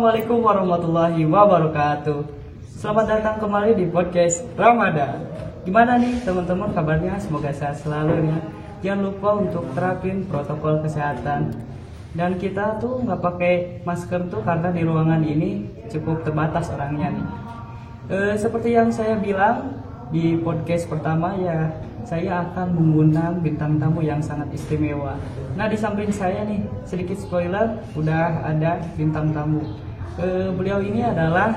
Assalamualaikum warahmatullahi wabarakatuh. Selamat datang kembali di podcast Ramadan. Gimana nih teman-teman kabarnya? Semoga sehat selalu nih. Jangan lupa untuk terapin protokol kesehatan. Dan kita tuh nggak pakai masker tuh karena di ruangan ini cukup terbatas orangnya nih. Seperti yang saya bilang di podcast pertama ya, saya akan mengundang bintang tamu yang sangat istimewa. Nah, di samping saya nih, sedikit spoiler, udah ada bintang tamu. Beliau ini adalah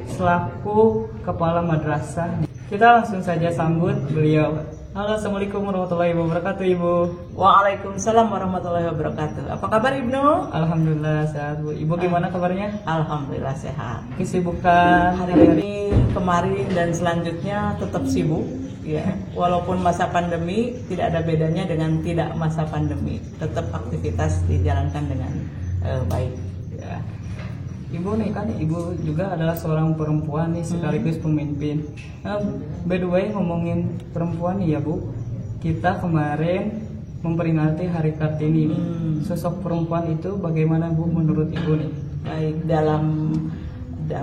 selaku kepala madrasah. Kita langsung saja sambut beliau. Halo, Assalamualaikum warahmatullahi wabarakatuh, Ibu. Waalaikumsalam warahmatullahi wabarakatuh. Apa kabar Ibnu? Alhamdulillah sehat, Bu. Ibu gimana kabarnya? Alhamdulillah sehat. Kesibukan Hari ini, kemarin dan selanjutnya tetap sibuk. Ya, walaupun masa pandemi tidak ada bedanya dengan tidak masa pandemi, tetap aktivitas dijalankan dengan baik. Ya. Ibu nih kan, ibu juga adalah seorang perempuan nih sekaligus pemimpin. By the way, ngomongin perempuan nih ya Bu, kita kemarin memperingati Hari Kartini nih. Sosok perempuan itu bagaimana Bu menurut Ibu nih? Baik,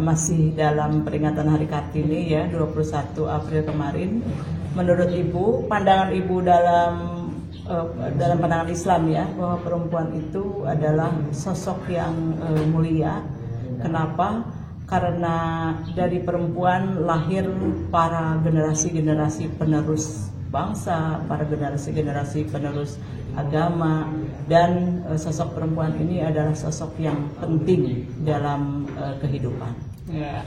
masih dalam peringatan Hari Kartini ya, 21 April kemarin. Menurut Ibu, pandangan Ibu dalam pandangan Islam ya, bahwa perempuan itu adalah sosok yang mulia. Kenapa? Karena dari perempuan lahir para generasi-generasi penerus bangsa, para generasi-generasi penerus agama, dan sosok perempuan ini adalah sosok yang penting dalam kehidupan. Ya,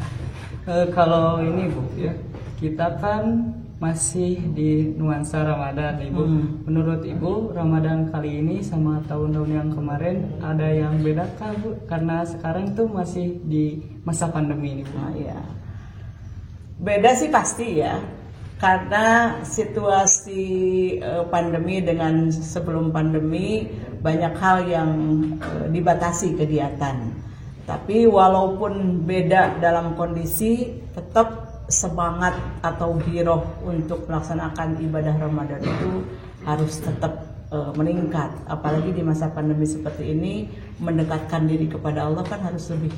kalau ini Bu ya, kita kan masih di nuansa Ramadan, Ibu. Menurut Ibu, Ramadan kali ini sama tahun-tahun yang kemarin ada yang beda kah, Bu? Karena sekarang tuh masih di masa pandemi ini, Bu. Nah, ya. Beda sih pasti ya. Karena situasi pandemi dengan sebelum pandemi banyak hal yang dibatasi kegiatan. Tapi walaupun beda dalam kondisi, tetap semangat atau giroh untuk melaksanakan ibadah Ramadan itu harus tetap meningkat. Apalagi di masa pandemi seperti ini, mendekatkan diri kepada Allah kan harus lebih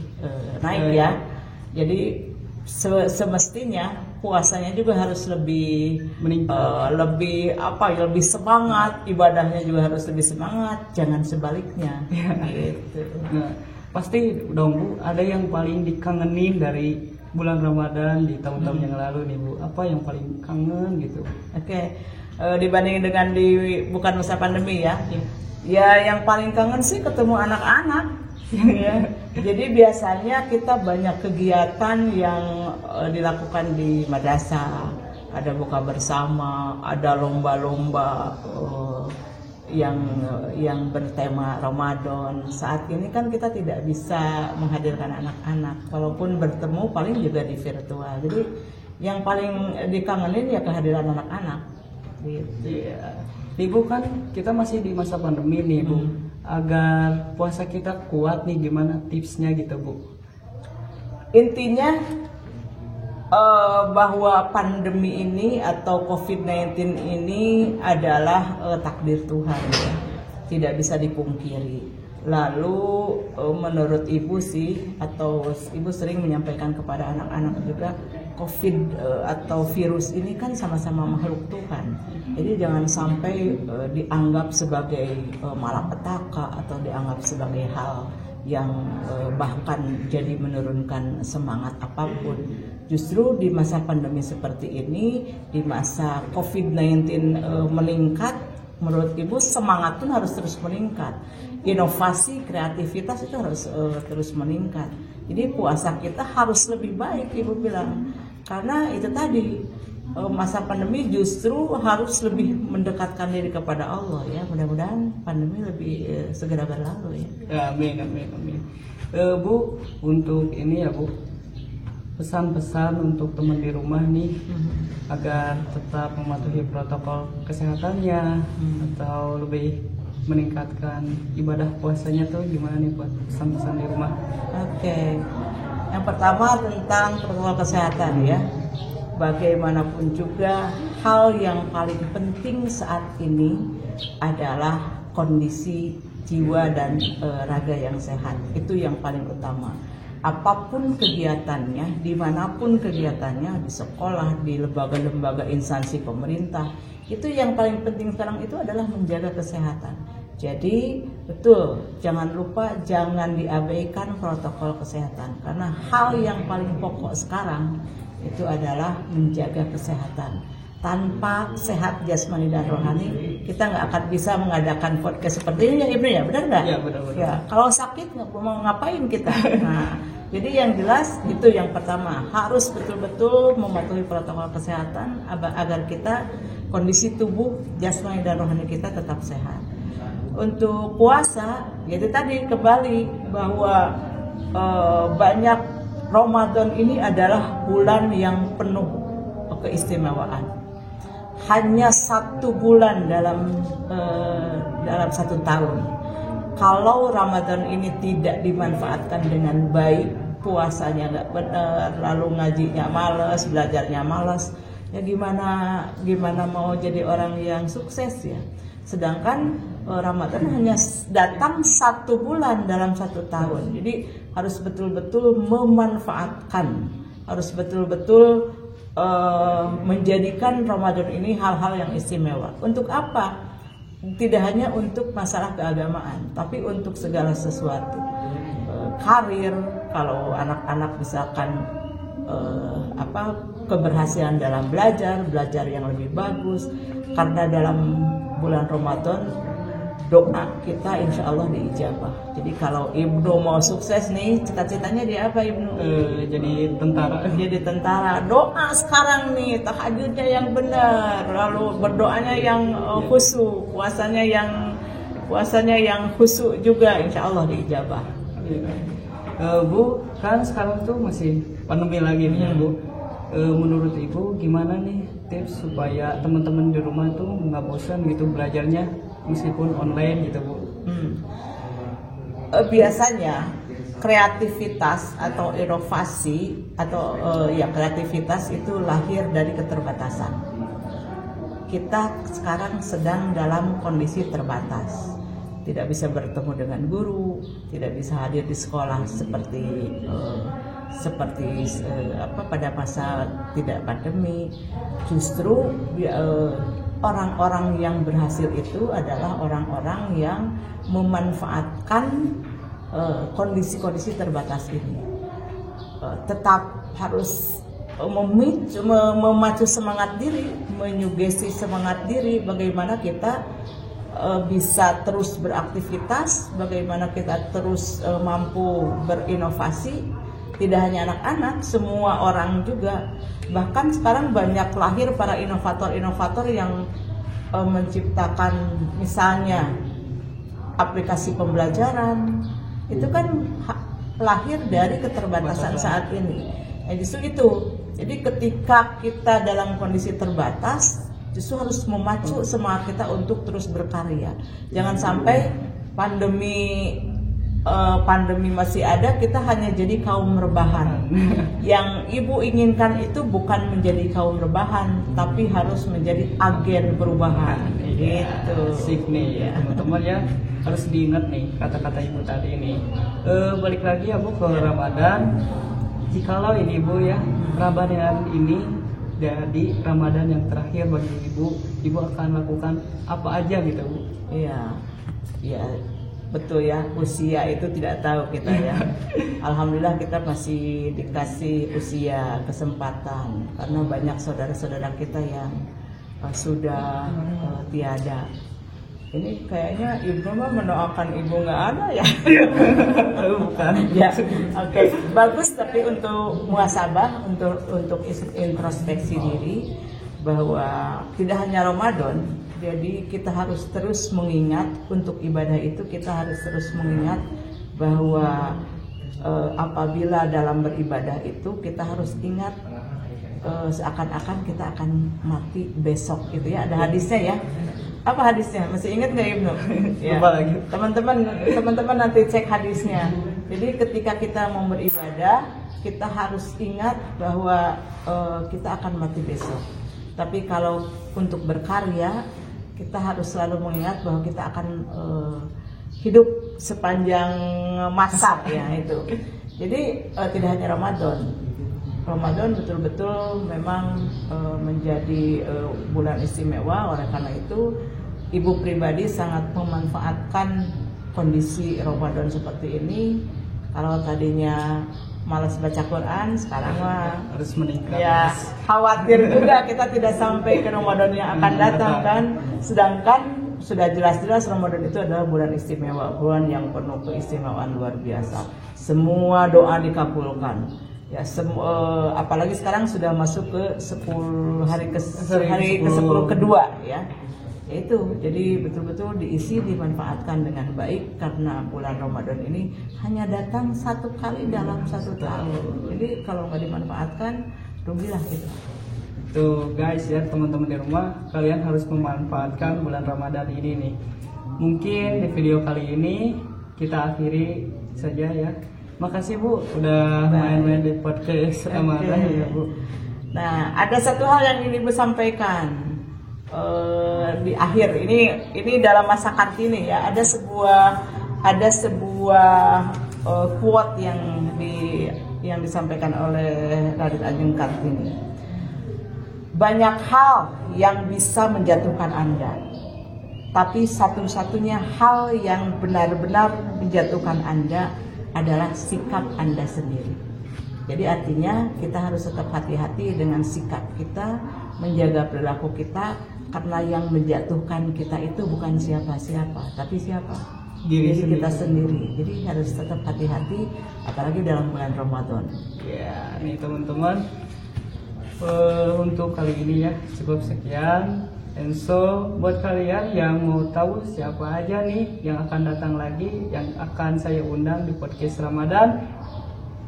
naik ya. Jadi semestinya puasanya juga harus lebih meningkat, lebih semangat, ibadahnya juga harus lebih semangat, jangan sebaliknya. Gitu. Nah, pasti dong Bu, ada yang paling dikangenin dari bulan Ramadan di tahun-tahun yang lalu nih Bu. Apa yang paling kangen gitu? Oke. Dibanding dengan bukan masa pandemi ya. Ya yang paling kangen sih ketemu anak-anak. Ya. Jadi biasanya kita banyak kegiatan yang dilakukan di madrasah. Ada buka bersama, ada lomba-lomba yang bertema Ramadan. Saat ini kan kita tidak bisa menghadirkan anak-anak, walaupun bertemu paling juga di virtual. Jadi yang paling dikangenin ya kehadiran anak-anak. Gitu. Ya. Ibu kan kita masih di masa pandemi nih Bu. Agar puasa kita kuat nih, gimana tipsnya gitu Bu? Intinya bahwa pandemi ini atau COVID-19 ini adalah takdir Tuhan ya. Tidak bisa dipungkiri. Lalu menurut Ibu sih, atau Ibu sering menyampaikan kepada anak-anak juga, COVID atau virus ini kan sama-sama makhluk Tuhan. Jadi jangan sampai dianggap sebagai malapetaka atau dianggap sebagai hal yang bahkan jadi menurunkan semangat apapun. Justru di masa pandemi seperti ini, di masa COVID-19 meningkat, menurut Ibu semangat pun harus terus meningkat. Inovasi, kreativitas itu harus terus meningkat. Jadi puasa kita harus lebih baik, Ibu bilang. Karena itu tadi, masa pandemi justru harus lebih mendekatkan diri kepada Allah ya. Mudah-mudahan pandemi lebih segera berlalu ya. Amin, amin, amin. Bu, untuk ini ya Bu, pesan-pesan untuk teman di rumah nih agar tetap mematuhi protokol kesehatannya atau lebih meningkatkan ibadah puasanya tuh gimana nih buat pesan-pesan di rumah? Oke. Yang pertama tentang protokol kesehatan ya. Bagaimanapun juga hal yang paling penting saat ini adalah kondisi jiwa dan raga yang sehat. Itu yang paling utama. apapun kegiatannya, dimanapun kegiatannya, di sekolah, di lembaga-lembaga instansi pemerintah, itu yang paling penting sekarang itu adalah menjaga kesehatan. Jadi betul, jangan lupa, jangan diabaikan protokol kesehatan, karena hal yang paling pokok sekarang itu adalah menjaga kesehatan. Tanpa sehat jasmani dan rohani, kita nggak akan bisa mengadakan podcast seperti ini ya Ibnu ya, benar nggak? Ya, benar. Ya, kalau sakit nggak mau ngapain kita. Nah, jadi yang jelas itu yang pertama, harus betul-betul mematuhi protokol kesehatan agar kita kondisi tubuh jasmani dan rohani kita tetap sehat. Untuk puasa, jadi tadi kembali bahwa banyak Ramadan ini adalah bulan yang penuh keistimewaan. Hanya 1 bulan dalam 1 tahun. Kalau Ramadan ini tidak dimanfaatkan dengan baik, puasanya nggak benar, lalu ngajinya malas, belajarnya malas, ya gimana mau jadi orang yang sukses ya. Sedangkan Ramadan hanya datang 1 bulan dalam 1 tahun. Jadi harus betul-betul memanfaatkan, harus betul-betul menjadikan Ramadan ini hal-hal yang istimewa. Untuk apa? Tidak hanya untuk masalah keagamaan, tapi untuk segala sesuatu. Karir, kalau anak-anak misalkan keberhasilan dalam belajar yang lebih bagus, karena dalam bulan Ramadan doa kita insya Allah diijabah. Jadi kalau Ibnu mau sukses nih, cita-citanya dia apa Ibnu? Jadi tentara. Jadi tentara. Doa sekarang nih, tahajudnya yang benar, lalu berdoanya yang khusyuk, puasanya yang khusyuk juga, insya Allah diijabah. Bu, kan sekarang tuh masih pandemi lagi nih ya Bu. Menurut Ibu gimana nih tips supaya teman-teman di rumah tuh nggak bosan gitu belajarnya meskipun online gitu Bu? Biasanya kreativitas atau inovasi atau kreativitas itu lahir dari keterbatasan. Kita sekarang sedang dalam kondisi terbatas, tidak bisa bertemu dengan guru, tidak bisa hadir di sekolah seperti pada masa tidak pandemi. Justru orang-orang yang berhasil itu adalah orang-orang yang memanfaatkan kondisi-kondisi terbatas ini. Tetap harus memacu semangat diri, menyugesti semangat diri, bagaimana kita bisa terus beraktivitas, bagaimana kita terus mampu berinovasi. Tidak hanya anak-anak, semua orang juga. Bahkan sekarang banyak lahir para inovator-inovator yang menciptakan misalnya aplikasi pembelajaran. Itu kan lahir dari keterbatasan saat ini. Justru itu. Jadi ketika kita dalam kondisi terbatas, justru harus memacu semangat kita untuk terus berkarya. Jangan sampai pandemi masih ada, kita hanya jadi kaum rebahan. Yang Ibu inginkan itu bukan menjadi kaum rebahan, tapi harus menjadi agen perubahan. Gitu. Sip nih ya teman-teman ya, harus diingat nih kata-kata Ibu tadi ini. Balik lagi ya Bu ke Ramadan. Jikalau ini Bu ya, Ramadan ini jadi Ramadan yang terakhir bagi Ibu akan lakukan apa aja gitu Bu? Iya, betul ya, usia itu tidak tahu kita ya. Alhamdulillah kita masih dikasih usia, kesempatan, karena banyak saudara-saudara kita yang sudah tiada. Ini kayaknya Ibu mah mendoakan Ibu nggak ada ya? Bukan. Ya, oke, bagus. Tapi untuk muhasabah, untuk introspeksi diri, bahwa tidak hanya Ramadan. Jadi kita harus terus mengingat, untuk ibadah itu kita harus terus mengingat bahwa apabila dalam beribadah itu kita harus ingat seakan-akan kita akan mati besok gitu ya. Ada hadisnya ya. Apa hadisnya? Masih ingat nggak Ibnu? Ya. Lupa lagi. Teman-teman nanti cek hadisnya. Jadi ketika kita mau beribadah, kita harus ingat bahwa kita akan mati besok. Tapi kalau untuk berkarya, kita harus selalu mengingat bahwa kita akan hidup sepanjang masa ya itu. Jadi tidak hanya Ramadan betul-betul memang menjadi bulan istimewa. Oleh karena itu ibu pribadi sangat memanfaatkan kondisi Ramadan seperti ini. Kalau tadinya malas baca Quran, sekarang mah harus meningkat. Ya, khawatir juga kita tidak sampai ke Ramadan yang akan datang kan. Sedangkan sudah jelas-jelas Ramadan itu adalah bulan istimewa, bulan yang penuh keistimewaan luar biasa. Semua doa dikabulkan. Ya, apalagi sekarang sudah masuk ke 10 hari ke-10 kedua ya. Itu jadi betul-betul diisi, dimanfaatkan dengan baik, karena bulan Ramadan ini hanya datang satu kali dalam 1 tahun. Jadi kalau nggak dimanfaatkan, rugilah kita. Tuh guys ya, teman-teman di rumah, kalian harus memanfaatkan bulan Ramadan ini nih. Mungkin di video kali ini kita akhiri saja ya. Makasih Bu udah main-main di podcast Ramadan ya Bu. Nah, ada satu hal yang ingin Ibu sampaikan. Di akhir ini dalam masa Kartini ya, ada sebuah quote yang disampaikan oleh Raden Ajeng Kartini. Banyak hal yang bisa menjatuhkan Anda, tapi satu-satunya hal yang benar-benar menjatuhkan Anda adalah sikap Anda sendiri. Jadi artinya kita harus tetap hati-hati dengan sikap kita, menjaga perilaku kita, karena yang menjatuhkan kita itu bukan siapa-siapa, tapi siapa? Diri kita sendiri. Jadi harus tetap hati-hati, apalagi dalam bulan Ramadan. Ya, nih teman-teman, untuk kali ini ya cukup sekian. And so buat kalian yang mau tahu siapa aja nih yang akan datang lagi, yang akan saya undang di podcast Ramadan,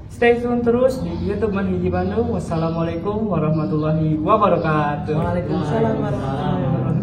stay tune terus di YouTube Manhiji Bandung. Wassalamualaikum warahmatullahi wabarakatuh. Waalaikumsalam warahmatullahi wabarakatuh.